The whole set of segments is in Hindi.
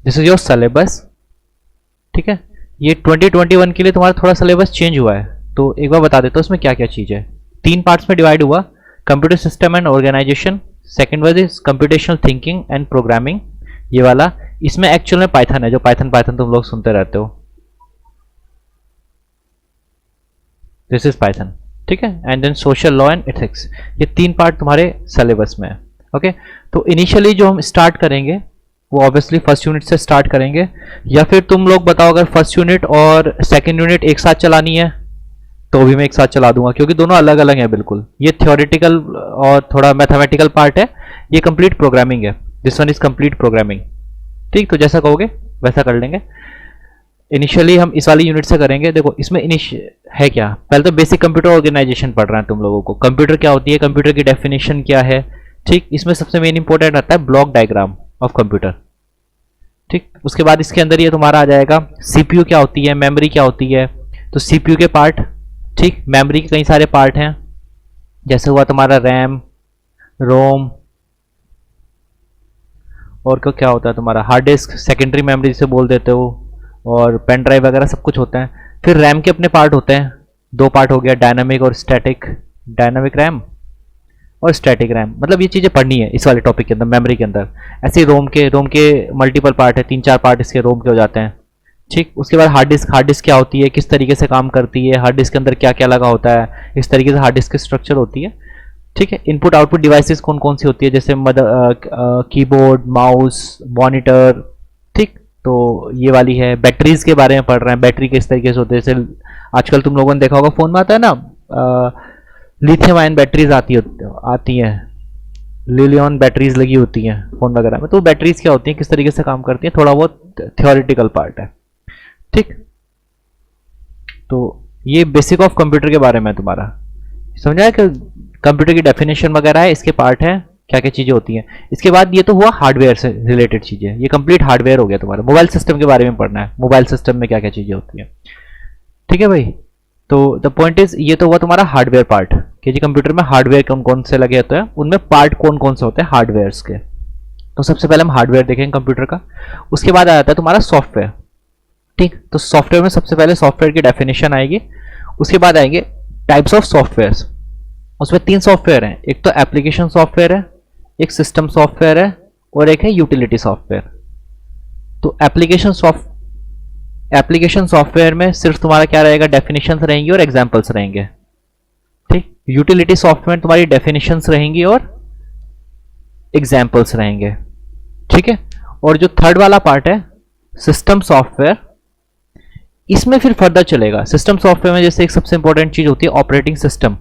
This is your syllabus. ठीक है, ये 2021 के लिए तुम्हारा थोड़ा सिलेबस चेंज हुआ है, तो एक बार बता देता हूँ इसमें क्या क्या चीज़ है। 3 पार्ट्स में डिवाइड हुआ, computer system and organisation, second was is computational thinking and programming, ये वाला। इसमें एक्चुअल में पाइथन है, जो पाइथन पाइथन तुम लोग सुनते रहते हो, दिस इज पाइथन। ठीक है, and then social law and ethics, ये 3 पार्ट तुम्हारे सिलेबस में है। ओके, तो इनिशियली जो हम स्टार्ट करेंगे वो ऑब्वियसली फर्स्ट यूनिट से स्टार्ट करेंगे, या फिर तुम लोग बताओ अगर फर्स्ट यूनिट और सेकेंड यूनिट एक साथ चलानी है तो भी मैं एक साथ चला दूंगा, क्योंकि दोनों अलग अलग हैं बिल्कुल। ये थ्योरेटिकल और थोड़ा मैथमेटिकल पार्ट है, ये कंप्लीट प्रोग्रामिंग है, this one is complete programming. ठीक, तो जैसा कहोगे वैसा कर लेंगे। इनिशियली हम इस वाली यूनिट से करेंगे। देखो इसमें है क्या, पहले तो बेसिक कंप्यूटर ऑर्गेनाइजेशन पढ़ रहे हैं तुम लोगों को, कंप्यूटर क्या होती है, कंप्यूटर की डेफिनेशन क्या है। ठीक, इसमें सबसे मेन इंपॉर्टेंट आता है ब्लॉक डायग्राम ऑफ कंप्यूटर। ठीक, उसके बाद इसके अंदर ये तुम्हारा आ जाएगा सीपीयू क्या होती है, मेमोरी क्या होती है, तो सीपीयू के पार्ट। ठीक, मेमोरी के कई सारे पार्ट हैं, जैसे हुआ तुम्हारा रैम, रोम, और क्या होता है तुम्हारा हार्ड डिस्क, सेकेंडरी मेमोरी जिसे बोल देते हो, और पेन ड्राइव वगैरह सब कुछ होता है। फिर रैम के अपने पार्ट होते हैं, 2 पार्ट हो गया, डायनामिक और स्टैटिक, डायनामिक रैम और स्टैटिक रैम। मतलब ये चीज़ें पढ़नी है इस वाले टॉपिक के अंदर, मेमोरी के अंदर। ऐसे ही रोम के मल्टीपल पार्ट है, 3-4 पार्ट इसके रोम के हो जाते हैं। ठीक, उसके बाद हार्ड डिस्क क्या होती है, किस तरीके से काम करती है, हार्ड डिस्क के अंदर क्या क्या लगा होता है, इस तरीके से हार्ड डिस्क की स्ट्रक्चर होती है। ठीक है, इनपुट आउटपुट डिवाइसेस कौन कौन सी होती है, जैसे कीबोर्ड, माउस, मॉनिटर। ठीक, तो ये वाली है। बैटरीज के बारे में पढ़ रहे हैं, बैटरी किस तरीके से होते हैं, जैसे आजकल तुम लोगों ने देखा होगा फोन में आता है ना, लिथियम आयन बैटरीज आती हैं, लिलियन बैटरीज लगी होती हैं फोन वगैरह में। तो बैटरीज क्या होती हैं, किस तरीके से काम करती हैं, थोड़ा बहुत थ्योरेटिकल पार्ट है। ठीक, तो ये बेसिक ऑफ कंप्यूटर के बारे में तुम्हारा समझा है कि कंप्यूटर की डेफिनेशन वगैरह है, इसके पार्ट है, क्या क्या चीजें होती हैं। इसके बाद ये तो हुआ हार्डवेयर से रिलेटेड चीजें, ये कंप्लीट हार्डवेयर हो गया तुम्हारा। मोबाइल सिस्टम के बारे में पढ़ना है, मोबाइल सिस्टम में क्या क्या चीजें होती हैं। ठीक है भाई, तो द पॉइंट इज, ये तो हुआ तुम्हारा हार्डवेयर पार्ट कि जी कंप्यूटर में हार्डवेयर कौन कौन से लगे होते हैं, उनमें पार्ट कौन कौन से होते हैं हार्डवेयर के। तो सबसे पहले हम हार्डवेयर देखेंगे कंप्यूटर का, उसके बाद आ जाता है तुम्हारा सॉफ्टवेयर। ठीक, तो सॉफ्टवेयर में सबसे पहले सॉफ्टवेयर की डेफिनेशन आएगी, उसके बाद आएंगे टाइप्स ऑफ सॉफ्टवेयर। उसमें 3 सॉफ्टवेयर हैं, एक तो एप्लीकेशन सॉफ्टवेयर है, एक सिस्टम सॉफ्टवेयर है, और एक है यूटिलिटी सॉफ्टवेयर। तो एप्लीकेशन सॉफ्टवेयर में सिर्फ तुम्हारा क्या रहेगा, डेफिनेशंस रहेंगी और एग्जांपल्स रहेंगे। ठीक, यूटिलिटी सॉफ्टवेयर तुम्हारी डेफिनेशंस रहेंगी और एग्जांपल्स रहेंगे। ठीक है, और जो थर्ड वाला पार्ट है सिस्टम सॉफ्टवेयर, इसमें फिर फर्दर चलेगा। सिस्टम सॉफ्टवेयर में जैसे एक सबसे इंपॉर्टेंट चीज होती है ऑपरेटिंग सिस्टम।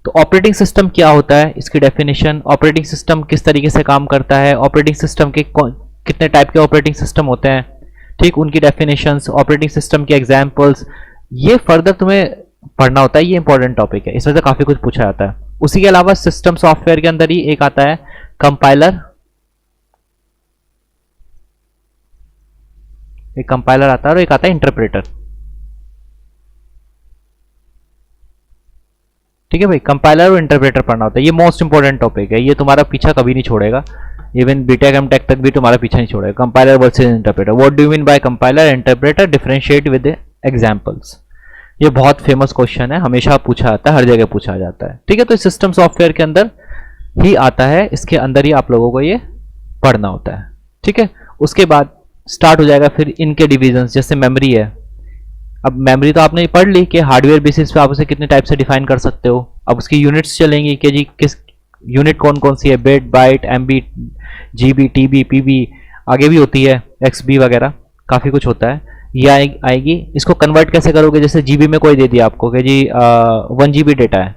तो ऑपरेटिंग सिस्टम क्या होता है, इसकी डेफिनेशन, ऑपरेटिंग सिस्टम किस तरीके से काम करता है, ऑपरेटिंग सिस्टम के कितने टाइप के ऑपरेटिंग सिस्टम होते हैं, ठीक, उनकी डेफिनेशंस, ऑपरेटिंग सिस्टम के एग्जांपल्स, ये फर्दर तुम्हें पढ़ना होता है। ये इंपॉर्टेंट टॉपिक है, इसमें से काफी कुछ पूछा जाता है। उसी के अलावा सिस्टम सॉफ्टवेयर के अंदर ही एक आता है कंपाइलर, एक कंपाइलर आता है और एक आता है इंटरप्रेटर। ठीक है भाई, कंपाइलर और इंटरप्रेटर पढ़ना होता है, ये मोस्ट इंपॉर्टेंट टॉपिक है, ये तुम्हारा पीछा कभी नहीं छोड़ेगा, इवन बीटेक एमटेक तक भी तुम्हारा पीछा नहीं छोड़ेगा। Compiler versus interpreter, what do you mean by compiler, interpreter, differentiate with examples. ये बहुत फेमस क्वेश्चन है, हमेशा पूछा जाता है, हर जगह पूछा जाता है। ठीक है, तो सिस्टम सॉफ्टवेयर के अंदर ही आता है, इसके अंदर ही आप लोगों को ये पढ़ना होता है। ठीक है, उसके बाद स्टार्ट हो जाएगा फिर इनके डिविजन, जैसे मेमोरी है। अब मेमोरी तो आपने पढ़ ली कि हार्डवेयर बेसिस पे आप उसे कितने टाइप से डिफाइन कर सकते हो। अब उसकी यूनिट्स चलेंगी कि जी किस यूनिट कौन कौन सी है, bit, byte, MB, GB, TB, PB, आगे भी होती है एक्सबी वगैरह, काफ़ी कुछ होता है। ये आएगी, इसको कन्वर्ट कैसे करोगे, जैसे जीबी में कोई दे दिया आपको कि जी 1 GB डेटा है,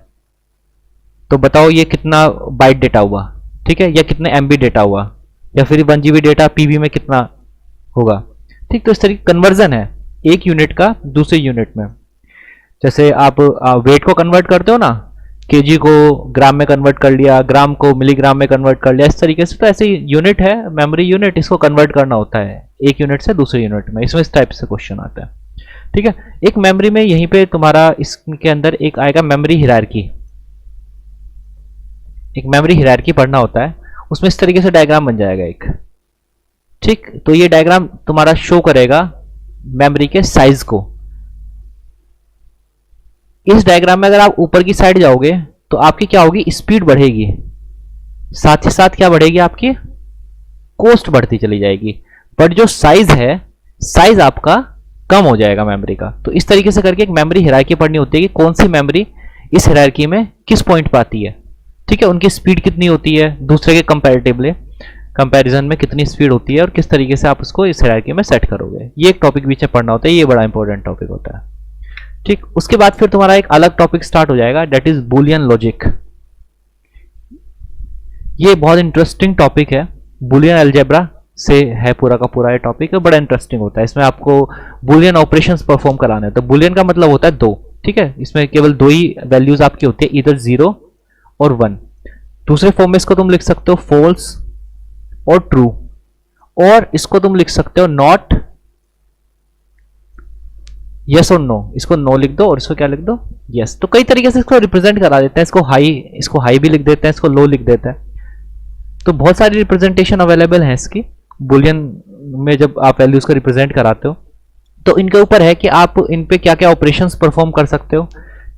तो बताओ ये कितना बाइट डेटा हुआ, ठीक है, या कितने एमबी डेटा हुआ, या फिर 1 GB डेटा पीबी में कितना होगा। ठीक, तो इस तरीके कन्वर्जन है एक यूनिट का दूसरे यूनिट में। जैसे आप वेट को कन्वर्ट करते हो ना, केजी को ग्राम में कन्वर्ट कर लिया, ग्राम को मिलीग्राम में कन्वर्ट कर लिया, इस तरीके से। तो ऐसे यूनिट है मेमोरी यूनिट, इसको कन्वर्ट करना होता है एक यूनिट से दूसरे यूनिट में, इसमें इस टाइप से क्वेश्चन आता है। ठीक है, एक मेमोरी में यहीं पे तुम्हारा इसके अंदर एक आएगा मेमोरी हिरार्की, एक मेमोरी हिरार्की पढ़ना होता है, उसमें इस तरीके से डायग्राम बन जाएगा एक। ठीक, तो ये डायग्राम तुम्हारा शो करेगा मेमोरी के साइज को। इस डायग्राम में अगर आप ऊपर की साइड जाओगे तो आपकी क्या होगी, स्पीड बढ़ेगी, साथ ही साथ क्या बढ़ेगी, आपकी कॉस्ट बढ़ती चली जाएगी। बट जो साइज है, साइज आपका कम हो जाएगा मेमोरी का। तो इस तरीके से करके एक मेमोरी हायरार्की पढ़नी होती है कि कौन सी मेमोरी इस हायरार्की में किस पॉइंट पर आती है। ठीक है, उनकी स्पीड कितनी होती है दूसरे के कंपैरेटिवली, कंपैरिजन में कितनी स्पीड होती है और किस तरीके से आप उसको इस हायरार्की में सेट करोगे। ये एक टॉपिक बीच में पढ़ना होता है, ये बड़ा इंपॉर्टेंट टॉपिक होता है। ठीक, उसके बाद फिर तुम्हारा एक अलग टॉपिक स्टार्ट हो जाएगा, दैट इज बुलियन लॉजिक। ये बहुत इंटरेस्टिंग टॉपिक है, बुलियन अलजेब्रा से है पूरा का पूरा ये टॉपिक है, बड़ा इंटरेस्टिंग होता है। इसमें आपको बुलियन ऑपरेशंस परफॉर्म कराने हैं। तो बुलियन का मतलब होता है दो, ठीक है, इसमें केवल दो ही वैल्यूज आपकी होती है, इधर 0 और 1। दूसरे फॉर्म में इसको तुम लिख सकते हो फॉल्स और ट्रू, और इसको तुम लिख सकते हो नॉट, यस और नो। इसको नो लिख दो और इसको क्या लिख दो, यस। तो कई तरीके से इसको रिप्रेजेंट करा देते हैं, इसको हाई भी लिख देते हैं, इसको लो लिख देते हैं। तो बहुत सारी रिप्रेजेंटेशन अवेलेबल है इसकी बुलियन में। जब आप वैल्यूज को रिप्रेजेंट कराते हो तो इनके ऊपर है कि आप इन पे क्या क्या ऑपरेशंस परफॉर्म कर सकते हो।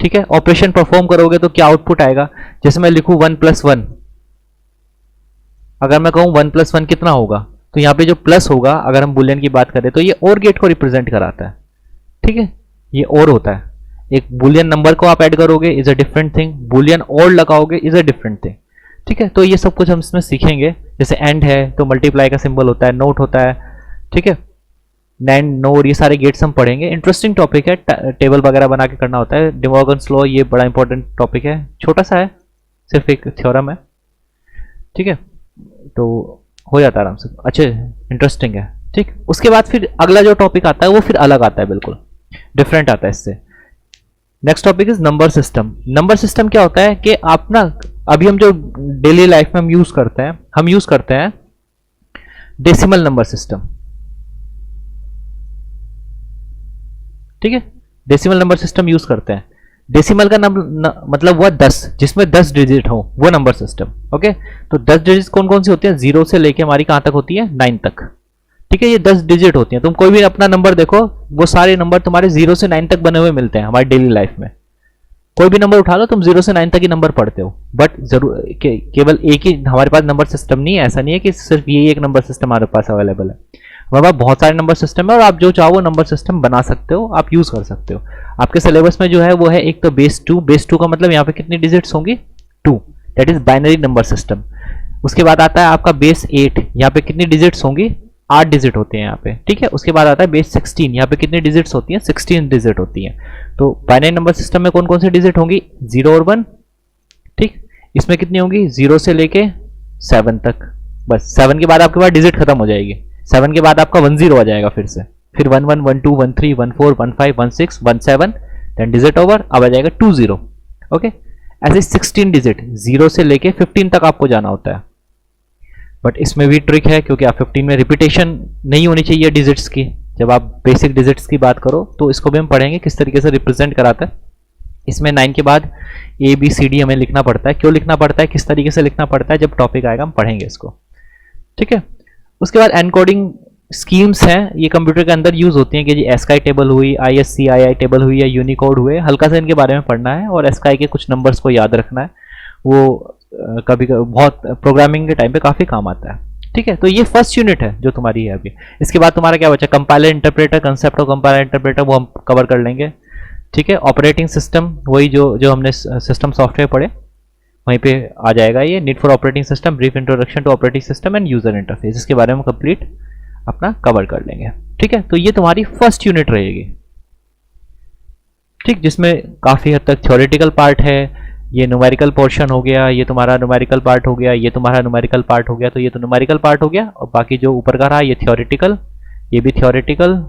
ठीक है, ऑपरेशन परफॉर्म करोगे तो क्या आउटपुट आएगा। जैसे मैं लिखूं 1 + 1, अगर मैं कहूं 1 + 1 कितना होगा, तो यहाँ पे जो प्लस होगा, अगर हम बुलियन की बात करें तो ये और गेट को रिप्रेजेंट कराता है। ठीक है, ये और होता है। एक बुलियन नंबर को आप ऐड करोगे is a different thing, Boolean और लगाओगे इज अ डिफरेंट थिंग। ठीक है, तो ये सब कुछ हम इसमें सीखेंगे। जैसे एंड है तो मल्टीप्लाई का सिंबल होता है, नोट होता है, ठीक है, नैंड, नोर, ये सारे गेट्स हम पढ़ेंगे। इंटरेस्टिंग टॉपिक है, टेबल वगैरह बना के करना होता है। डे मॉर्गन्स लॉ, ये बड़ा इंपॉर्टेंट टॉपिक है, छोटा सा है, सिर्फ एक थ्योरम है। ठीक है, तो हो जाता है आराम से, अच्छे इंटरेस्टिंग है। ठीक, उसके बाद फिर अगला जो टॉपिक आता है वो फिर अलग आता है, बिल्कुल डिफरेंट आता है इससे। Next topic is number system. Number system क्या होता है कि आप ना, अभी हम जो डेली लाइफ में हम यूज करते हैं डेसिमल नंबर सिस्टम। ठीक है, डेसिमल नंबर सिस्टम यूज करते हैं। डेसिमल का मतलब हुआ 10, जिसमें 10 डिजिट हो, वो नंबर सिस्टम। ओके, तो 10 डिजिट कौन कौन सी होती है, 0 से लेके हमारी कहां तक होती है, 9 तक। ठीक है, ये 10 डिजिट होती हैं। तुम कोई भी अपना नंबर देखो, वो सारे नंबर तुम्हारे 0 से 9 तक बने हुए मिलते हैं हमारी डेली लाइफ में। कोई भी नंबर उठा लो, तुम 0 से 9 तक ही नंबर पढ़ते हो। बट जरूर केवल एक ही हमारे पास नंबर सिस्टम नहीं है, ऐसा नहीं है कि सिर्फ यही एक नंबर सिस्टम हमारे पास अवेलेबल है। हमारे पास बहुत सारे नंबर सिस्टम है और आप जो चाहो वो नंबर सिस्टम बना सकते हो, आप यूज कर सकते हो। आपके सिलेबस में जो है वो है एक तो बेस 2। बेस 2 का मतलब यहाँ पे कितनी डिजिट्स होंगी, 2, that is binary number system. उसके बाद आता है आपका बेस 8, यहाँ पे कितनी डिजिट्स होंगी, 8 डिजिट होते हैं यहाँ पे। ठीक है, उसके बाद आता है बेस 16, यहाँ पे कितनी डिजिट्स होती हैं, 16 डिजिट होती हैं। तो बाइनरी नंबर सिस्टम में कौन कौन सी डिजिट होंगी, 0 और 1। ठीक, इसमें कितनी होंगी, 0 से लेके 7 तक। बस 7 के बाद आपके पास डिजिट खत्म हो जाएगी। 7 के बाद आपका 1 0 आ जाएगा फिर से, फिर 1 1 1 2 1 3 1 4 1 5 1 6 1 7, देन डिजिट ओवर, अब आ जाएगा 2 0। ओके, ऐसे 16 डिजिट 0 से लेके 15 तक आपको जाना होता है। बट इसमें भी ट्रिक है, क्योंकि आप 15 में रिपीटेशन नहीं होनी चाहिए डिजिट्स की। जब आप बेसिक डिजिट्स की बात करो तो इसको भी हम पढ़ेंगे किस तरीके से रिप्रेजेंट कराता है। इसमें 9 के बाद ABCD हमें लिखना पड़ता है। क्यों लिखना पड़ता है, किस तरीके से लिखना पड़ता है, जब टॉपिक आएगा हम पढ़ेंगे इसको। ठीक है, उसके बाद एनकोडिंग स्कीम्स हैं, ये कंप्यूटर के अंदर यूज होती हैं कि जी एस्काई टेबल हुई, ISCII टेबल हुई या यूनिकोड हुए, हल्का सा इनके बारे में पढ़ना है और एस्काई के कुछ नंबर्स को याद रखना है। वो कभी बहुत प्रोग्रामिंग के टाइम पे काफी काम आता है। ठीक है, तो ये फर्स्ट यूनिट है जो तुम्हारी है अभी। इसके बाद तुम्हारा क्या बचा, compiler interpreter, concept of compiler interpreter, वो हम कवर कर लेंगे। ठीक है, ऑपरेटिंग सिस्टम, वही जो हमने सिस्टम सॉफ्टवेयर पढ़े वहीं पे आ जाएगा ये। Need for operating system, brief introduction to operating system and user interface, इसके बारे में कंप्लीट अपना कवर कर लेंगे। ठीक है, तो ये तुम्हारी फर्स्ट यूनिट रहेगी। ठीक, जिसमें काफी हद तक थ्योरेटिकल पार्ट है, ये न्यूमेरिकल पोर्शन हो गया, ये तुम्हारा न्यूमेरिकल पार्ट हो गया, ये तुम्हारा न्यूमेरिकल पार्ट हो गया। तो ये तो न्यूमेरिकल पार्ट हो गया, और बाकी जो ऊपर का रहा ये थ्योरेटिकल, ये भी थ्योरेटिकल,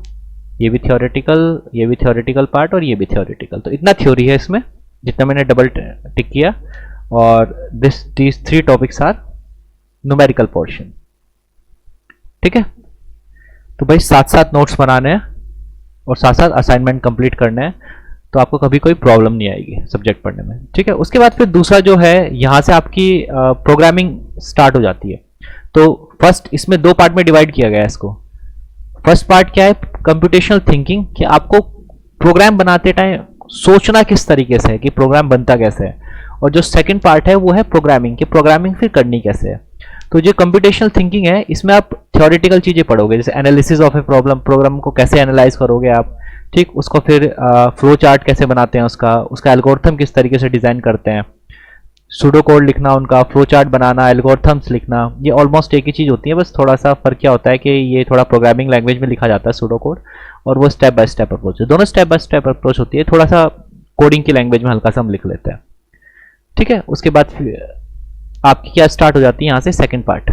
ये भी थ्योरेटिकल, ये भी थ्योरेटिकल पार्ट और ये भी थ्योरेटिकल। तो इतना थ्योरी है इसमें, जितना मैंने डबल टिक किया। और these 3 topics are numerical portion. ठीक है, तो भाई साथ साथ नोट्स बनाने हैं और साथ साथ असाइनमेंट कंप्लीट करने हैं, तो आपको कभी कोई प्रॉब्लम नहीं आएगी सब्जेक्ट पढ़ने में। ठीक है, उसके बाद फिर दूसरा जो है, यहाँ से आपकी प्रोग्रामिंग स्टार्ट हो जाती है। तो फर्स्ट इसमें दो पार्ट में डिवाइड किया गया है इसको। फर्स्ट पार्ट क्या है, कंप्यूटेशनल थिंकिंग, कि आपको प्रोग्राम बनाते टाइम सोचना किस तरीके से है, कि प्रोग्राम बनता कैसे है। और जो सेकंड पार्ट है वो है प्रोग्रामिंग, कि प्रोग्रामिंग फिर करनी कैसे है। तो जो कंप्यूटेशनल थिंकिंग है इसमें आप थ्योरेटिकल चीजें पढ़ोगे, जैसे analysis of a problem, program को कैसे एनालाइज करोगे आप, ठीक, उसको फिर फ्लो चार्ट कैसे बनाते हैं, उसका एल्गोरिथम किस तरीके से डिजाइन करते हैं, सूडो कोड लिखना, उनका फ्लो चार्ट बनाना, एल्गोरिथम्स लिखना, ये ऑलमोस्ट एक ही चीज़ होती है। बस थोड़ा सा फर्क क्या होता है कि ये थोड़ा प्रोग्रामिंग लैंग्वेज में लिखा जाता है सूडो कोड, और वो स्टेप बाय स्टेप अप्रोच है। दोनों स्टेप बाय स्टेप अप्रोच होती है, थोड़ा सा कोडिंग की लैंग्वेज में हल्का सा हम लिख लेते हैं, ठीक है। उसके बाद आपकी क्या स्टार्ट हो जाती है यहाँ से सेकेंड पार्ट।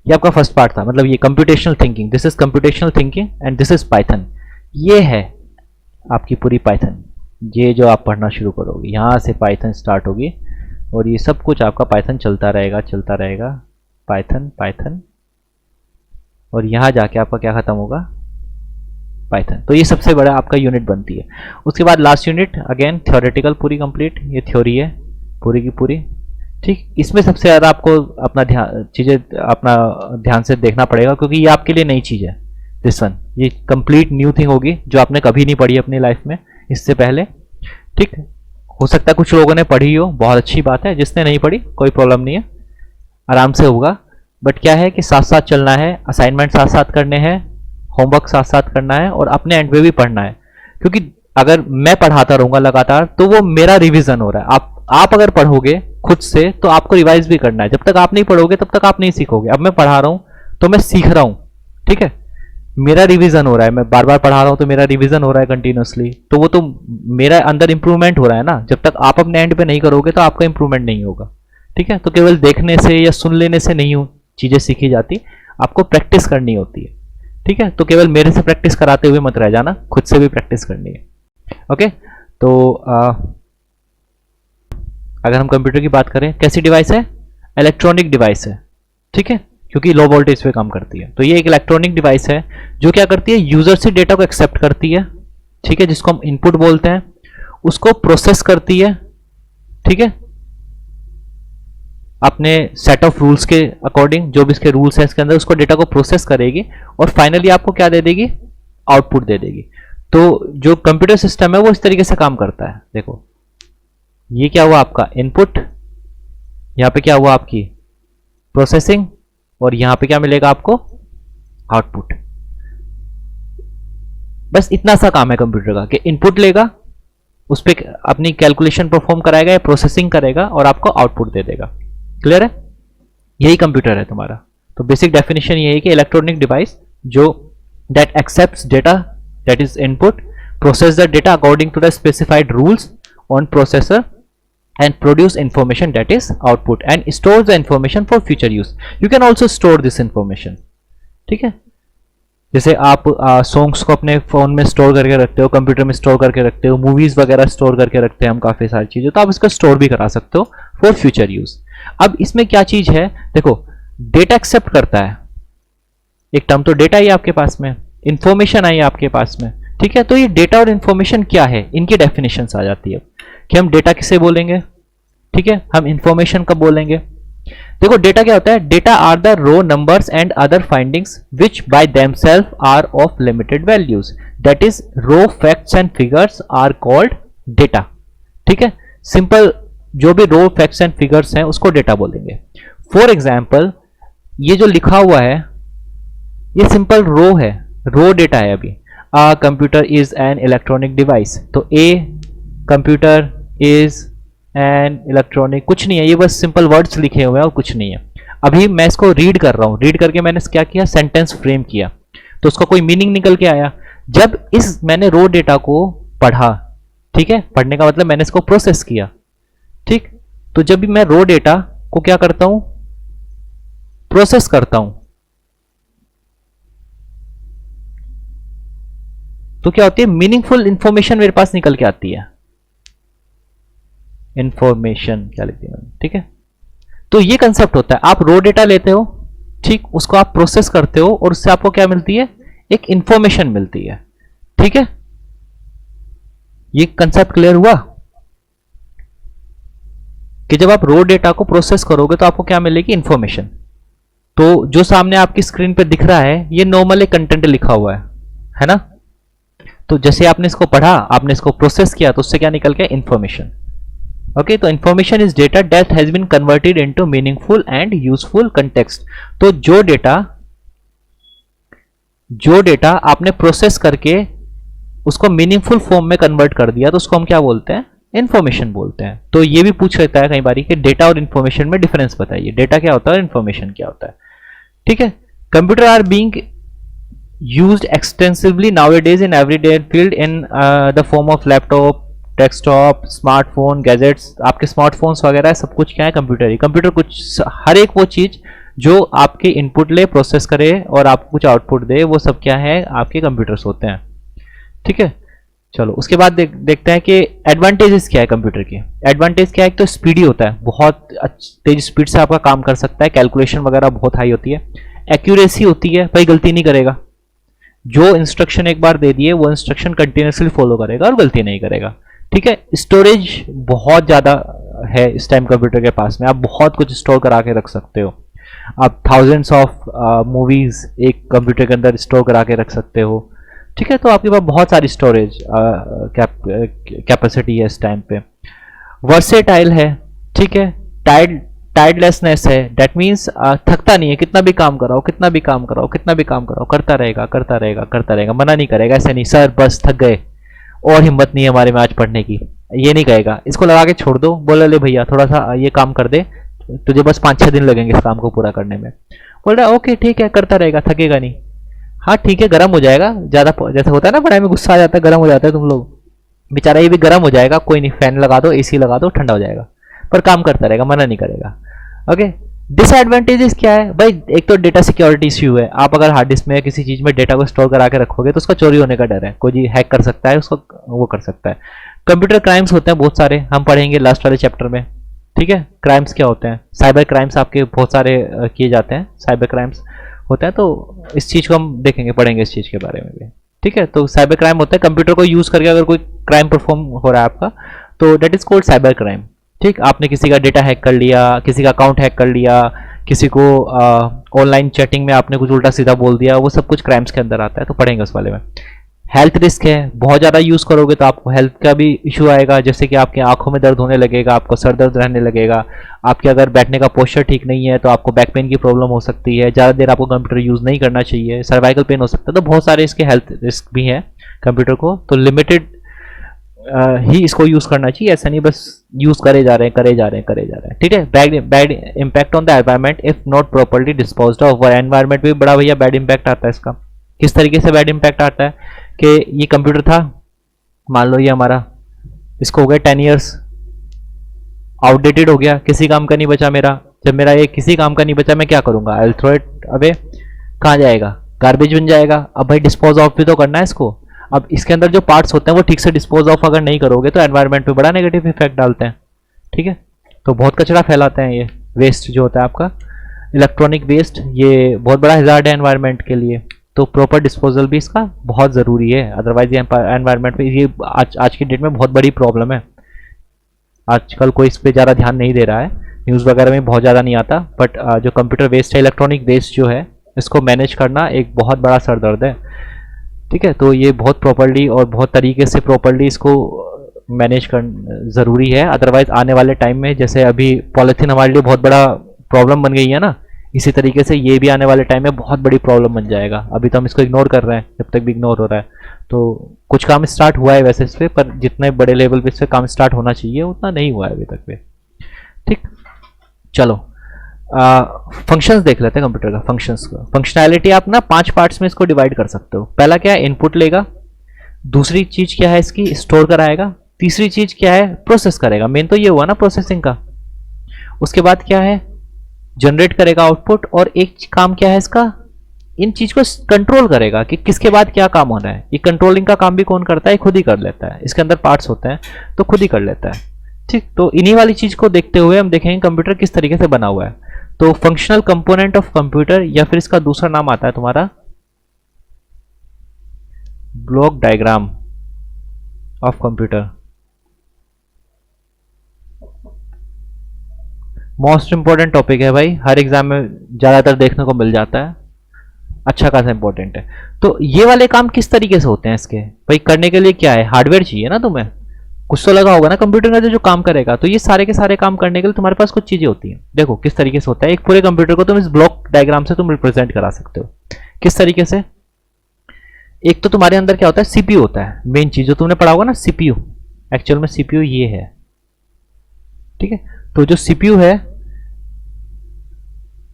ये आपका फर्स्ट पार्ट था, मतलब ये computational thinking, this is computational thinking and this is Python. ये है आपकी पूरी पाइथन, ये जो आप पढ़ना शुरू करोगे यहाँ से पाइथन स्टार्ट होगी, और ये सब कुछ आपका पाइथन चलता रहेगा पाइथन पाइथन, और यहाँ जाके आपका क्या खत्म होगा, पाइथन। तो ये सबसे बड़ा आपका यूनिट बनती है। उसके बाद लास्ट यूनिट अगेन थ्योरेटिकल पूरी कंप्लीट, ये थ्योरी है पूरी की पूरी, ठीक। इसमें सबसे ज़्यादा आपको अपना ध्यान से देखना पड़ेगा, क्योंकि ये आपके लिए नई चीज़ है। दिस वन, ये कंप्लीट न्यू थिंग होगी जो आपने कभी नहीं पढ़ी अपनी लाइफ में इससे पहले, ठीक। हो सकता है कुछ लोगों ने पढ़ी हो, बहुत अच्छी बात है। जिसने नहीं पढ़ी कोई प्रॉब्लम नहीं है, आराम से होगा। बट क्या है कि साथ साथ चलना है, असाइनमेंट साथ साथ करने हैं, होमवर्क साथ साथ करना है, और अपने एंड पे भी पढ़ना है। क्योंकि अगर मैं पढ़ाता रहूंगा लगातार तो वो मेरा रिवीजन हो रहा है। आप अगर पढ़ोगे खुद से तो आपको रिवाइज भी करना है। जब तक आप नहीं पढ़ोगे तब तक आप नहीं सीखोगे। अब मैं पढ़ा रहा हूं तो मैं सीख रहा हूं, ठीक है, मेरा रिवीजन हो रहा है, मैं बार बार पढ़ा रहा हूं तो मेरा रिवीजन हो रहा है कंटिन्यूअसली, तो वो तो मेरा अंदर इंप्रूवमेंट हो रहा है ना। जब तक आप अपने एंड पे नहीं करोगे तो आपका इंप्रूवमेंट नहीं होगा, ठीक है। तो केवल देखने से या सुन लेने से नहीं चीजें सीखी जाती, आपको प्रैक्टिस करनी होती है, ठीक है। तो केवल मेरे से प्रैक्टिस कराते हुए मत रह जाना, खुद से भी प्रैक्टिस करनी है, ओके। तो अगर हम कंप्यूटर की बात करें, कैसी डिवाइस है, इलेक्ट्रॉनिक डिवाइस है, ठीक है, क्योंकि लो वोल्टेज पे काम करती है। तो ये एक इलेक्ट्रॉनिक डिवाइस है जो क्या करती है, यूजर से डेटा को एक्सेप्ट करती है, ठीक है, जिसको हम इनपुट बोलते हैं, उसको प्रोसेस करती है, ठीक है, अपने सेट ऑफ रूल्स के अकॉर्डिंग, जो भी इसके रूल्स हैं इसके अंदर, उसको डेटा को प्रोसेस करेगी और फाइनली आपको क्या दे देगी, आउटपुट दे देगी। तो जो कंप्यूटर सिस्टम है वो इस तरीके से काम करता है। देखो ये क्या हुआ आपका इनपुट, यहां पे क्या हुआ आपकी प्रोसेसिंग, और यहां पे क्या मिलेगा आपको, आउटपुट। बस इतना सा काम है कंप्यूटर का कि इनपुट लेगा, उस पर अपनी कैलकुलेशन परफॉर्म कराएगा या प्रोसेसिंग करेगा और आपको आउटपुट दे देगा। क्लियर है, यही कंप्यूटर है तुम्हारा। तो बेसिक डेफिनेशन ये है कि इलेक्ट्रॉनिक डिवाइस जो that accepts data that is input, process the data according to the specified rules on processor and produce information that is output and store the information for future use. You can also store this information, ठीक है। जैसे आप सॉन्ग्स को अपने फोन में स्टोर करके रखते हो, कंप्यूटर में स्टोर करके रखते हो, मूवीज वगैरह स्टोर करके रखते हैं हम काफी सारी चीजें, तो आप इसको स्टोर भी करा सकते हो फॉर फ्यूचर यूज। अब इसमें क्या चीज है, देखो डेटा एक्सेप्ट करता है, एक टर्म तो डेटा ही आपके पास में, इंफॉर्मेशन आई आपके पास में, ठीक है। तो ये डेटा और इंफॉर्मेशन क्या है, इनकी डेफिनेशन आ जाती है कि हम डेटा किसे बोलेंगे, ठीक है, हम इंफॉर्मेशन कब बोलेंगे। देखो डेटा क्या होता है, data are the raw numbers and other findings which by themselves are of limited values, that is raw facts and figures are called data, ठीक है। सिंपल जो भी रो फैक्ट्स एंड फिगर्स हैं उसको डेटा बोलेंगे। फॉर एग्जाम्पल ये जो लिखा हुआ है ये सिंपल रो है, रो डेटा है। अभी आ computer is an electronic device, तो a computer is an electronic, कुछ नहीं है, ये बस सिंपल वर्ड्स लिखे हुए हैं और कुछ नहीं है। अभी मैं इसको रीड कर रहा हूं, रीड करके मैंने क्या किया, सेंटेंस फ्रेम किया, तो उसका कोई मीनिंग निकल के आया। जब मैंने रो डेटा को पढ़ा, ठीक है, पढ़ने का मतलब मैंने इसको प्रोसेस किया, ठीक। तो जब भी मैं रो डेटा को क्या करता हूं, प्रोसेस करता हूं, तो क्या होती है, मीनिंगफुल इंफॉर्मेशन मेरे पास निकल के आती है। इंफॉर्मेशन क्या लिखती है, ठीक है। तो ये कंसेप्ट होता है, आप रो डेटा लेते हो, ठीक, उसको आप प्रोसेस करते हो और उससे आपको क्या मिलती है, एक इंफॉर्मेशन मिलती है, ठीक है। ये कंसेप्ट क्लियर हुआ कि जब आप रो डेटा को प्रोसेस करोगे तो आपको क्या मिलेगी, इंफॉर्मेशन। तो जो सामने आपकी स्क्रीन पे दिख रहा है ये नॉर्मली कंटेंट लिखा हुआ है ना। तो जैसे आपने इसको पढ़ा, आपने इसको प्रोसेस किया, तो उससे क्या निकल गया, इंफॉर्मेशन। ओके, तो information is data that has been converted into meaningful and useful context. तो जो डेटा आपने प्रोसेस करके उसको मीनिंगफुल फॉर्म में कन्वर्ट कर दिया, तो उसको हम क्या बोलते हैं, इंफॉर्मेशन बोलते हैं। तो ये भी पूछ लेता है कई बारी कि डेटा और इंफॉर्मेशन में डिफरेंस बताइए, डेटा क्या होता है और इंफॉर्मेशन क्या होता है। ठीक है, computer are being used extensively nowadays in everyday field in the form of laptop, desktop, smartphone, gadgets. आपके स्मार्टफोन्स वगैरह सब कुछ क्या है, कंप्यूटर ही। कंप्यूटर कुछ हर एक वो चीज जो आपके इनपुट ले, प्रोसेस करे और आपको कुछ आउटपुट दे, वो सब क्या है, आपके कंप्यूटर्स होते हैं। ठीक है, चलो उसके बाद देखते हैं कि एडवांटेजेस क्या है कंप्यूटर की। एडवांटेज क्या है, एक तो स्पीडी होता है, बहुत तेज स्पीड से आपका काम कर सकता है, कैलकुलेशन वगैरह बहुत हाई होती है। एक्यूरेसी होती है, भाई गलती नहीं करेगा, जो इंस्ट्रक्शन एक बार दे दिए वो इंस्ट्रक्शन कंटिन्यूसली फॉलो करेगा और गलती नहीं करेगा। ठीक है, स्टोरेज बहुत ज़्यादा है इस टाइम कंप्यूटर के पास में, आप बहुत कुछ स्टोर करा के रख सकते हो। आप थाउजेंड्स ऑफ मूवीज एक कंप्यूटर के अंदर स्टोर करा के रख सकते हो। ठीक है, तो आपके पास बहुत सारी स्टोरेज कैपेसिटी है इस टाइम पे। वर्सेटाइल है, ठीक है, टायर्डलेसनेस है, दैट मीन्स थकता नहीं है, कितना भी काम कराओ, कितना भी काम कराओ, कितना भी काम कराओ, करता रहेगा करता रहेगा करता रहेगा, मना नहीं करेगा, ऐसे नहीं सर बस थक गए और हिम्मत नहीं है हमारे में आज पढ़ने की, ये नहीं कहेगा। इसको लगा के छोड़ दो, बोला ले भैया थोड़ा सा ये काम कर दे, तुझे बस 5-6 दिन लगेंगे इस काम को पूरा करने में। बोल रहा ओके ठीक है, करता रहेगा, थकेगा नहीं। हाँ ठीक है, गर्म हो जाएगा ज़्यादा, जैसे होता है ना पढ़ाई में गुस्सा आ जाता है, गर्म हो जाता है तुम लोग, बेचारा ये भी गर्म हो जाएगा, कोई नहीं, फैन लगा दो, एसी लगा दो, ठंडा हो जाएगा, पर काम करता रहेगा, मना नहीं करेगा। ओके, डिसएडवांटेजेस क्या है भाई, एक तो डेटा सिक्योरिटी इश्यू है। आप अगर हार्ड डिस्क में किसी चीज में डेटा को स्टोर करा के रखोगे तो उसका चोरी होने का डर है, कोई हैक कर सकता है उसको, वो कर सकता है। कंप्यूटर क्राइम्स होते हैं बहुत सारे, हम पढ़ेंगे लास्ट वाले चैप्टर में। ठीक है, क्राइम्स क्या होते हैं, साइबर क्राइम्स आपके बहुत सारे किए जाते हैं, साइबर क्राइम्स होता है, तो इस चीज को हम देखेंगे, पढ़ेंगे इस चीज के बारे में भी। ठीक है, तो साइबर क्राइम होता है कंप्यूटर को यूज करके अगर कोई क्राइम परफॉर्म हो रहा है आपका, तो that is called cyber crime. ठीक, आपने किसी का डेटा हैक कर लिया, किसी का अकाउंट हैक कर लिया, किसी को ऑनलाइन चैटिंग में आपने कुछ उल्टा सीधा बोल दिया, वो सब कुछ क्राइम्स के अंदर आता है, तो पढ़ेंगे उस वाले में। हेल्थ रिस्क है, बहुत ज़्यादा यूज़ करोगे तो आपको हेल्थ का भी इशू आएगा, जैसे कि आपकी आंखों में दर्द होने लगेगा, आपको सर दर्द रहने लगेगा, आपके अगर बैठने का पोस्चर ठीक नहीं है तो आपको बैक पेन की प्रॉब्लम हो सकती है, ज़्यादा देर आपको कंप्यूटर यूज़ नहीं करना चाहिए, सर्वाइकल पेन हो सकता है। तो बहुत सारे इसके हेल्थ रिस्क भी हैं कंप्यूटर को, तो लिमिटेड ही इसको यूज़ करना चाहिए, ऐसा नहीं बस यूज़ करे जा रहे हैं करे जा रहे हैं करे जा रहे हैं। ठीक है, bad impact on the environment if not properly disposed of. Environment भी बड़ा भैया बैड इम्पैक्ट आता है इसका। किस तरीके से बैड इम्पैक्ट आता है कि ये कंप्यूटर था, मान लो ये हमारा, इसको हो गया 10 ईयर्स, आउटडेटेड हो गया, किसी काम का नहीं बचा मेरा। जब मेरा ये किसी काम का नहीं बचा, मैं क्या करूंगा, I will throw it away, कहाँ जाएगा, गार्बेज बन जाएगा। अब भाई डिस्पोज ऑफ भी तो करना है इसको। अब इसके अंदर जो पार्ट्स होते हैं वो ठीक से डिस्पोज ऑफ अगर नहीं करोगे तो एनवायरनमेंट पे बड़ा नेगेटिव इफेक्ट डालते हैं। ठीक है, तो बहुत कचरा फैलाते हैं ये वेस्ट जो होता है आपका, इलेक्ट्रॉनिक वेस्ट, ये बहुत बड़ा हैजार्ड है एनवायरनमेंट के लिए, तो प्रॉपर डिस्पोजल भी इसका बहुत ज़रूरी है, अदरवाइज ये एनवायरनमेंट में ये आज की डेट में बहुत बड़ी प्रॉब्लम है। आजकल कोई इस पर ज़्यादा ध्यान नहीं दे रहा है, न्यूज़ वगैरह में बहुत ज़्यादा नहीं आता, बट जो कंप्यूटर वेस्ट है, इलेक्ट्रॉनिक वेस्ट जो है, इसको मैनेज करना एक बहुत बड़ा सरदर्द है। ठीक है, तो ये बहुत प्रॉपर्ली और बहुत तरीके से प्रॉपर्ली इसको मैनेज कर ज़रूरी है, अदरवाइज आने वाले टाइम में, जैसे अभी पॉलीथीन हमारे लिए बहुत बड़ा प्रॉब्लम बन गई है ना, इसी तरीके से ये भी आने वाले टाइम में बहुत बड़ी प्रॉब्लम बन जाएगा। अभी तो हम इसको इग्नोर कर रहे हैं, जब तक भी इग्नोर हो रहा है, तो कुछ काम स्टार्ट हुआ है वैसे इस पर, पर जितने बड़े लेवल पे इस पर काम स्टार्ट होना चाहिए उतना नहीं हुआ है अभी तक पे। ठीक, चलो फंक्शंस देख लेते हैं कंप्यूटर का। फंक्शंस का फंक्शनैलिटी आप ना 5 पार्ट्स में इसको डिवाइड कर सकते हो। पहला क्या है, इनपुट लेगा, दूसरी चीज क्या है इसकी, स्टोर कराएगा, तीसरी चीज क्या है, प्रोसेस करेगा, मेन तो ये हुआ ना प्रोसेसिंग का। उसके बाद क्या है, जनरेट करेगा आउटपुट, और एक काम क्या है इसका, इन चीज को कंट्रोल करेगा कि किसके बाद क्या काम होना है। ये कंट्रोलिंग का काम भी कौन करता है, खुद ही कर लेता है, इसके अंदर पार्ट्स होते हैं तो खुद ही कर लेता है। ठीक, तो इन्हीं वाली चीज को देखते हुए हम देखेंगे कंप्यूटर किस तरीके से बना हुआ है। तो फंक्शनल कंपोनेंट ऑफ कंप्यूटर, या फिर इसका दूसरा नाम आता है तुम्हारा block diagram of computer. Most important topic है भाई, हर एग्जाम में ज़्यादातर देखने को मिल जाता है, अच्छा खासा इंपॉर्टेंट है। तो ये वाले काम किस तरीके से होते हैं इसके, भाई करने के लिए क्या है, हार्डवेयर चाहिए ना तुम्हें, कुछ तो लगा होगा ना कंप्यूटर का जो काम करेगा। तो ये सारे के सारे काम करने के लिए तुम्हारे पास कुछ चीजें होती हैं। देखो किस तरीके से होता है, एक पूरे कंप्यूटर को तुम इस ब्लॉक डायग्राम से तुम रिप्रेजेंट करा सकते हो। किस तरीके से, एक तो तुम्हारे अंदर क्या होता है, सीपीयू होता है, मेन चीज जो तुमने पढ़ा होगा ना सीपीयू, एक्चुअल में सीपीयू ये है, ठीक है। तो जो सीपीयू है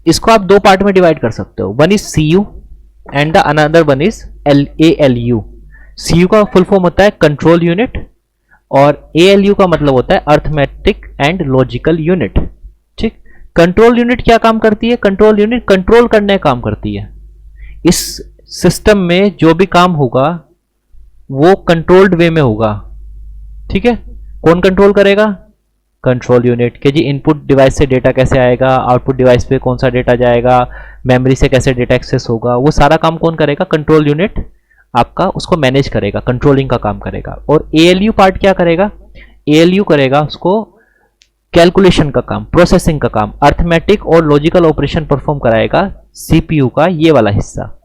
इसको आप दो पार्ट में डिवाइड कर सकते हो, one is CU and the another one is ALU. CU का फुल फॉर्म होता है कंट्रोल यूनिट और एएलयू का मतलब होता है अर्थमेटिक एंड लॉजिकल यूनिट, ठीक। कंट्रोल यूनिट क्या काम करती है, कंट्रोल यूनिट कंट्रोल करने का काम करती है। इस सिस्टम में जो भी काम होगा वो कंट्रोल्ड वे में होगा, ठीक है। कौन कंट्रोल करेगा, कंट्रोल यूनिट, कि जी इनपुट डिवाइस से डेटा कैसे आएगा, आउटपुट डिवाइस पे कौन सा डेटा जाएगा, मेमोरी से कैसे डेटा एक्सेस होगा, वो सारा काम कौन करेगा, कंट्रोल यूनिट आपका उसको मैनेज करेगा, कंट्रोलिंग का काम करेगा। और एएलयू पार्ट क्या करेगा, एएलयू करेगा उसको कैलकुलेशन का काम, प्रोसेसिंग का काम, अर्थमेटिक और लॉजिकल ऑपरेशन परफॉर्म कराएगा सीपीयू का ये वाला हिस्सा।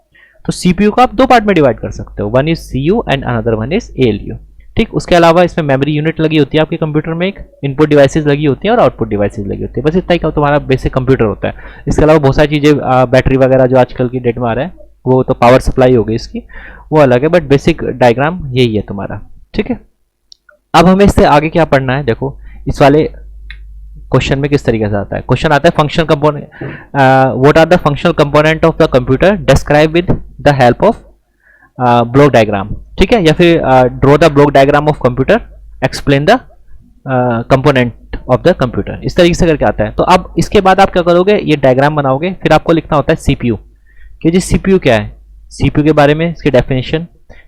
तो सीपीयू को आप दो पार्ट में डिवाइड कर सकते हो, one is CU and another one is ALU, ठीक। उसके अलावा इसमें मेमोरी यूनिट लगी होती है आपके कंप्यूटर में, एक इनपुट डिवाइसेस लगी होती है और आउटपुट डिवाइसेस लगी होती है, बस इतना ही तुम्हारा बेसिक कंप्यूटर होता है। इसके अलावा बहुत सारी चीज़ें, बैटरी वगैरह जो आजकल की डेट में आ रहा है वो तो पावर सप्लाई होगी इसकी, वो अलग है, बट बेसिक डायग्राम यही है तुम्हारा, ठीक है। अब हमें इससे आगे क्या पढ़ना है, देखो इस वाले क्वेश्चन में किस तरीके से आता है, क्वेश्चन आता है functional component, what are the functional component of the computer describe with the help of block diagram, ठीक है, या फिर draw the block diagram of computer, explain the component of the computer, इस तरीके से करके आता है। तो अब इसके बाद आप क्या करोगे, ये डायग्राम बनाओगे, फिर आपको लिखना होता है सीपीयू, कि जी सीपीयू क्या है, सीपीयू के बारे में इसकी डेफिनेशन,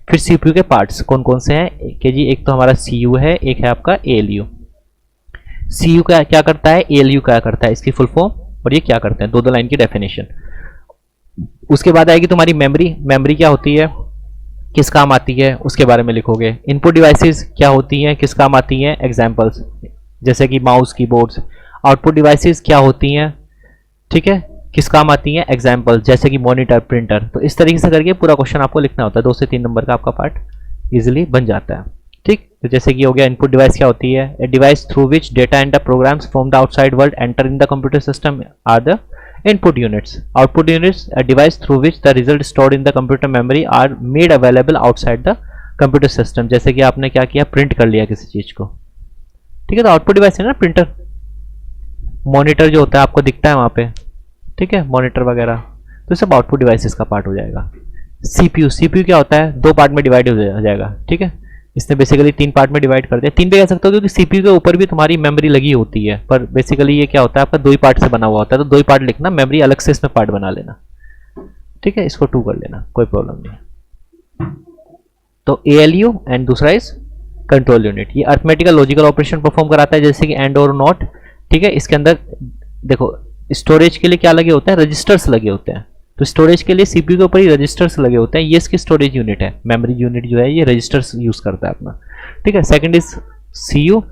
फिर सीपीयू के पार्ट्स कौन कौन से हैं, कि जी एक तो हमारा सीयू है, एक है आपका एएलयू। सीयू क्या क्या करता है, एएलयू क्या करता है, इसकी फुल फॉर्म और ये क्या करते हैं, दो दो लाइन की डेफिनेशन। उसके बाद आएगी तुम्हारी मेमोरी, मेमोरी क्या होती है, किस काम आती है, उसके बारे में लिखोगे। इनपुट डिवाइसेस क्या होती हैं, किस काम आती हैं, एग्जांपल्स जैसे कि माउस, कीबोर्ड्स। आउटपुट डिवाइसेस क्या होती हैं, ठीक है, किस काम आती हैं, एग्जांपल जैसे कि मॉनिटर, प्रिंटर। तो इस तरीके से करके पूरा क्वेश्चन आपको लिखना होता है, 2 से 3 नंबर का आपका पार्ट इजीली बन जाता है, ठीक। तो जैसे कि हो गया इनपुट डिवाइस क्या होती है, a device through which data and the programs from the outside world enter in the computer system are the input units. Output units, a device through which the result stored in the computer memory are made available outside the computer system. जैसे कि आपने क्या किया, प्रिंट कर लिया किसी चीज को, ठीक है, तो आउटपुट डिवाइस है ना प्रिंटर। मॉनिटर जो होता है आपको दिखता है वहां पे, ठीक है, मॉनिटर वगैरह, तो सब आउटपुट डिवाइसेस का पार्ट हो जाएगा। सीपीयू, सीपीयू क्या होता है, 2 पार्ट में डिवाइड हो जाएगा, ठीक है। इसने बेसिकली 3 पार्ट में डिवाइड कर दिया, 3 भी कह सकते हो क्योंकि सीपीयू के ऊपर भी तुम्हारी मेमोरी लगी होती है, पर बेसिकली ये क्या होता है आपका 2 ही पार्ट से बना हुआ होता है, तो 2 ही पार्ट लिखना, मेमोरी अलग से इसमें पार्ट बना लेना, ठीक है, इसको 2 कर लेना, कोई प्रॉब्लम नहीं। तो एएलयू एंड दूसरा इज कंट्रोल यूनिट, ये अर्थमेटिकल लॉजिकल ऑपरेशन परफॉर्म कराता है जैसे कि एंड और नॉट, ठीक है। इसके अंदर देखो स्टोरेज के लिए क्या लगे होते हैं, रजिस्टर्स लगे होते हैं, तो स्टोरेज के लिए सीपीयू के ऊपर ही रजिस्टर्स लगे होते हैं, ये इसकी स्टोरेज यूनिट है। मेमोरी यूनिट जो है ये रजिस्टर्स यूज करता है अपना, ठीक है। Second is CU,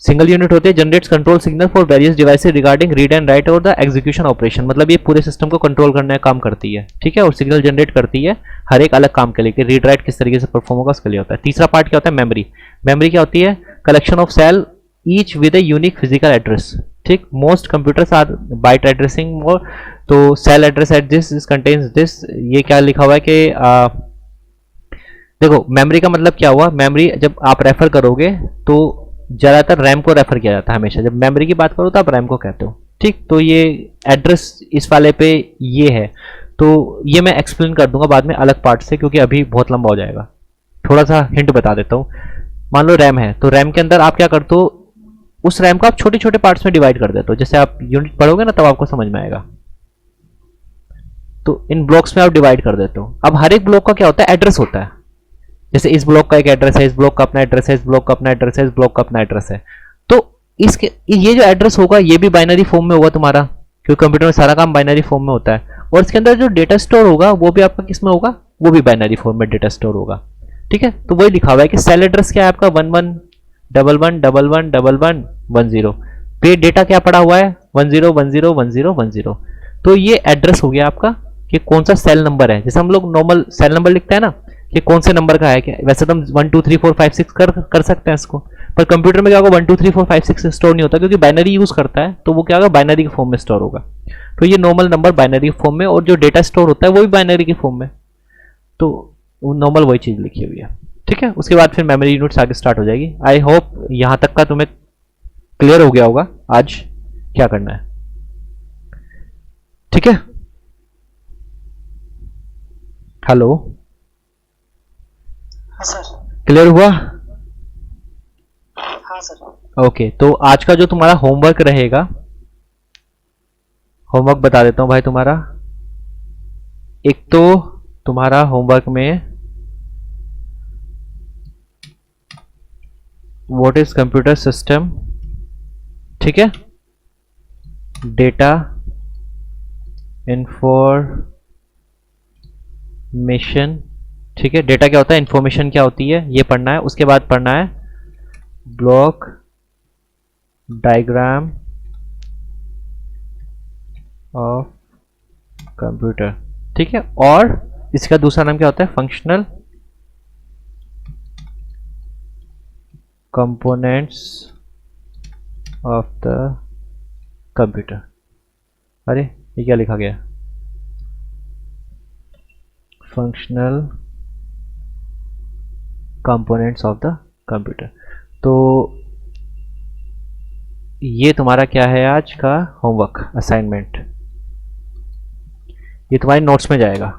single unit होते हैं, generates control signal for various devices regarding read and write और द एग्जीक्यूशन ऑपरेशन, मतलब ये पूरे सिस्टम को कंट्रोल करने का काम करती है, ठीक है, और सिग्नल जनरेट करती है हर एक अलग काम के लिए, कि रीड राइट किस तरीके से परफॉर्म होगा उसके लिए होता है। तीसरा पार्ट क्या होता है, मेमोरी। मेमोरी क्या होती है, collection of cell each with a unique physical address, ठीक। Most computers are byte addressing more, तो cell address at this contents this, ये क्या लिखा हुआ है कि देखो मेमोरी का मतलब क्या हुआ, मेमोरी जब आप रेफर करोगे तो ज्यादातर रैम को रेफर किया जाता है हमेशा, जब मेमोरी की बात करो तो आप रैम को कहते हो, ठीक। तो ये एड्रेस इस वाले पे ये है, तो ये मैं एक्सप्लेन कर दूंगा बाद में अलग पार्ट से, क्योंकि अभी बहुत लंबा हो जाएगा। थोड़ा सा हिंट बता देता हूँ, मान लो रैम है, तो रैम के अंदर आप क्या करते हो, उस रैम को आप छोटे छोटे पार्ट्स में डिवाइड कर देते हो, जैसे आप यूनिट पढ़ोगे ना तब आपको समझ में आएगा, तो इन ब्लॉक्स में आप डिवाइड कर देते हो। अब हर एक ब्लॉक का क्या होता है, एड्रेस होता है, जैसे इस ब्लॉक का एक एड्रेस है, इस ब्लॉक का अपना एड्रेस है, इस ब्लॉक का अपना एड्रेस है, इस ब्लॉक का अपना एड्रेस है। तो इसके ये जो एड्रेस होगा ये भी बाइनरी फॉर्म में होगा तुम्हारा, क्योंकि कंप्यूटर में सारा काम बाइनरी फॉर्म में होता है, और इसके अंदर जो डेटा स्टोर होगा वो भी आपका किस में होगा, वो भी बाइनरी फॉर्म में डेटा स्टोर होगा, ठीक है। तो वही लिखा हुआ है कि सेल एड्रेस क्या है आपका 1111111110, पे डेटा क्या पड़ा हुआ है 10101010। तो ये एड्रेस हो गया आपका कि कौन सा सेल नंबर है। जैसे हम लोग नॉर्मल सेल नंबर लिखते हैं ना कि कौन से नंबर का है क्या, वैसे तो हम 1 2 3 4 5 6 कर सकते हैं इसको, पर कंप्यूटर में क्या होगा 1 2 3 4 5 6 स्टोर नहीं होता क्योंकि बाइनरी यूज करता है, तो वो क्या होगा बाइनरी के फॉर्म में स्टोर होगा। तो ये नॉर्मल नंबर बाइनरी के फॉर्म में, और जो डेटा स्टोर होता है वो भी बाइनरी के फॉर्म में, तो नॉर्मल वही चीज लिखी हुई है। ठीक है, उसके बाद फिर मेमोरी यूनिट्स आगे स्टार्ट हो जाएगी। आई होप यहां तक का तुम्हें क्लियर हो गया होगा आज क्या करना है। ठीक है, हेलो, हाँ सर। क्लियर हुआ? हाँ सर। ओके, तो आज का जो तुम्हारा होमवर्क रहेगा, होमवर्क बता देता हूं भाई तुम्हारा। एक तो तुम्हारा होमवर्क में व्हाट इज कंप्यूटर सिस्टम, ठीक है, डेटा इंफॉर्मेशन, ठीक है, डेटा क्या होता है, इंफॉर्मेशन क्या होती है, ये पढ़ना है। उसके बाद पढ़ना है ब्लॉक डायग्राम ऑफ कंप्यूटर, ठीक है, और इसका दूसरा नाम क्या होता है, functional components of the computer. अरे ये क्या लिखा गया, functional components of the computer. तो ये तुम्हारा क्या है आज का होमवर्क असाइनमेंट, ये तुम्हारे नोट्स में जाएगा।